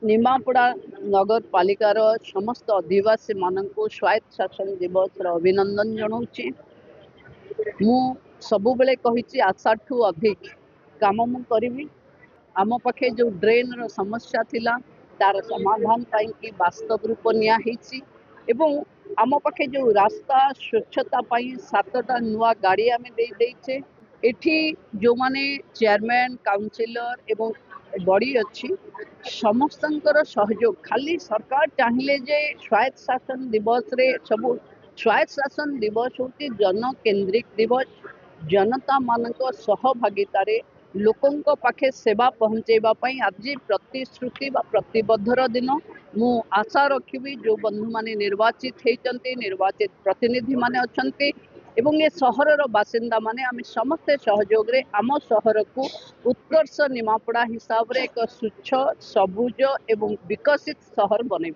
निमापड़ा नगर पालिकार समस्त आदिवासी मान स्वायत्त शासन दिवस अभिनंदन जनाऊँगी। मु सबु बेले कही आशा ठू अधिक काम मु करी। आम पाखे जो ड्रेन रो समस्या थिला तार समाधान पाई वास्तव रूप नियाहिछि एवं आम पाखे जो रास्ता स्वच्छता पाई 7टा नुआ गाड़ी आमे दे देइछे। एठी जो माने चेयरमैन काउंसिलर एवं बड़ी अच्छी समस्तंकर सहयोग खाली सरकार चाहिए जे स्वायत्त शासन दिवस रे सब स्वायत्त शासन दिवस होती जन केंद्रित दिवस जनता मानक सहभागितार लोकों पाखे सेवा पहुँचेबा आज प्रतिश्रुति बा प्रतिबद्धर दिन। मु आशा रखी जो बंधु माने निर्वाचित होती निर्वाचित प्रतिनिधि माने अच्छे एवं ये सहरर बासिंदा माने आम समस्ते सहयोग रे आम सहर को उत्कर्ष निमापड़ा हिसाब रे एक स्वच्छ सबुज एवं विकसित सहर बनैबा।